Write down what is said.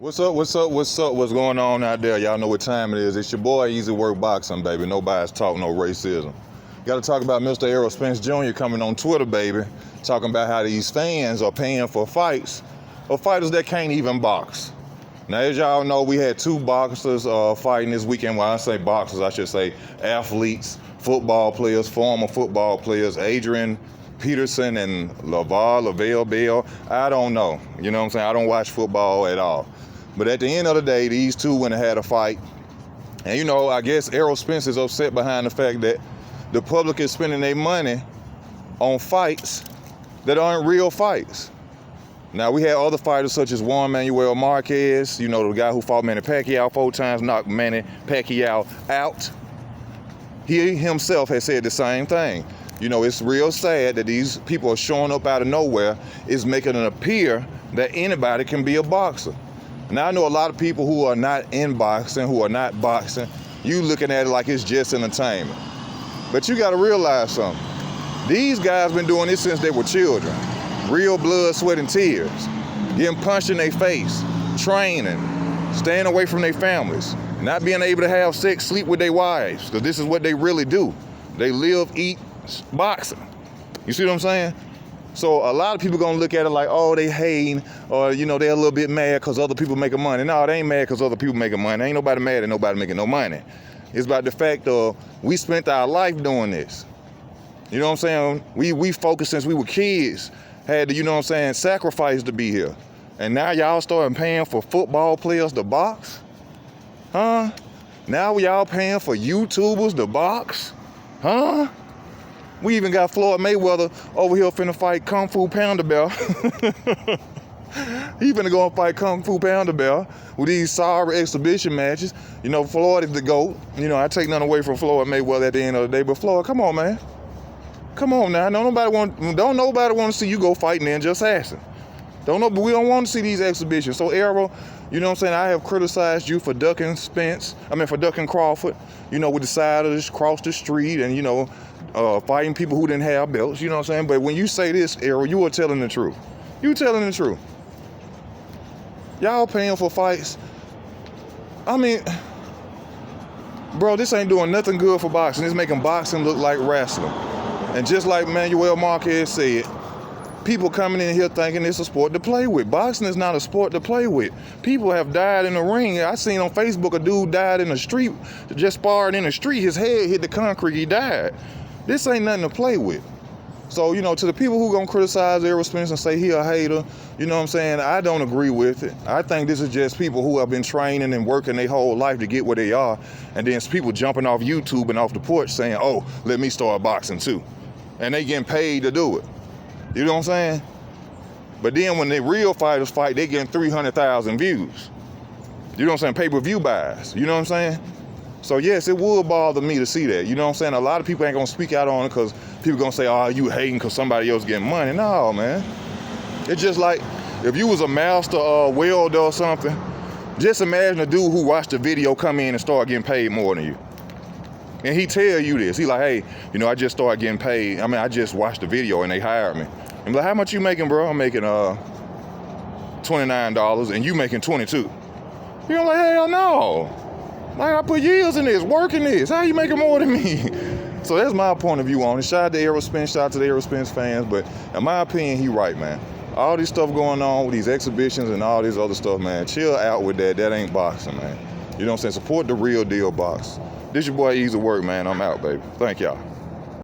What's up, what's up, what's up, what's going on out there? Y'all know what time it is. It's your boy, Easy Work Boxing, baby. Nobody's talking no racism. Got to talk about Mr. Errol Spence Jr. coming on Twitter, baby, talking about how these fans are paying for fights for fighters that can't even box. Now, as y'all know, we had two boxers fighting this weekend. Well, I say boxers, I should say athletes, football players, former football players, Adrian Peterson and Lavelle Bell. I don't know. You know what I'm saying? I don't watch football at all. But at the end of the day, these two went and had a fight. And, you know, I guess Errol Spence is upset behind the fact that the public is spending their money on fights that aren't real fights. Now, we had other fighters such as Juan Manuel Marquez, you know, the guy who fought Manny Pacquiao 4 times, knocked Manny Pacquiao out. He himself has said the same thing. You know, it's real sad that these people are showing up out of nowhere, is making it appear that anybody can be a boxer. Now, I know a lot of people who are not in boxing, who are not boxing, you looking at it like it's just entertainment. But you got to realize something. These guys been doing this since they were children. Real blood, sweat, and tears. Getting punched in their face, training, staying away from their families, not being able to have sex, sleep with their wives, because this is what they really do. They live, eat, boxing. You see what I'm saying? So a lot of people gonna look at it like, oh, they hating, or you know, they're a little bit mad because other people making money. No, they ain't mad because other people making money. Ain't nobody mad at nobody making no money. It's about the fact of we spent our life doing this. You know what I'm saying? We focused since we were kids, had to, you know what I'm saying, sacrifice to be here. And now y'all starting paying for football players to box? Huh? Now y'all paying for YouTubers to box? Huh? We even got Floyd Mayweather over here finna fight Kung Fu Panda Bear. He finna go and fight Kung Fu Panda Bear with these sorry exhibition matches. You know, Floyd is the GOAT. You know, I take nothing away from Floyd Mayweather at the end of the day, but Floyd, come on, man. Come on now. Don't nobody want to see you go fighting there and just asking. We don't want to see these exhibitions. So Errol, you know what I'm saying, I have criticized you for ducking Crawford, you know, with the side of this, cross the street, and, you know, fighting people who didn't have belts, you know what I'm saying? But when you say this, Errol, you are telling the truth. You telling the truth. Y'all paying for fights. I mean, bro, this ain't doing nothing good for boxing. It's making boxing look like wrestling. And just like Manuel Marquez said, people coming in here thinking it's a sport to play with. Boxing is not a sport to play with. People have died in the ring. I seen on Facebook a dude died in the street, just sparred in the street. His head hit the concrete, he died. This ain't nothing to play with. So, you know, to the people who gonna criticize Errol Spence and say he a hater, you know what I'm saying, I don't agree with it. I think this is just people who have been training and working their whole life to get where they are, and then it's people jumping off YouTube and off the porch saying, oh, let me start boxing too. And they getting paid to do it. You know what I'm saying? But then when the real fighters fight, they getting 300,000 views. You know what I'm saying? Pay-per-view buys. You know what I'm saying? So yes, it would bother me to see that. You know what I'm saying? A lot of people ain't gonna speak out on it because people gonna say, oh, you hating because somebody else getting money. No, man. It's just like if you was a master welder or something, just imagine a dude who watched the video come in and start getting paid more than you. And he tell you this. He like, hey, you know, I just started getting paid. I mean, I just watched the video and they hired me. I'm like, how much you making, bro? I'm making $29 and you making 22. You're like, hell no. Like, I put years in this, work in this. How you making more than me? So that's my point of view on it. Shout out to Errol Spence, shout out to the Errol Spence fans. But in my opinion, he right, man. All this stuff going on with these exhibitions and all this other stuff, man. Chill out with that. That ain't boxing, man. You know what I'm saying? Support the real deal box. This your boy Easy Work, man. I'm out, baby. Thank y'all.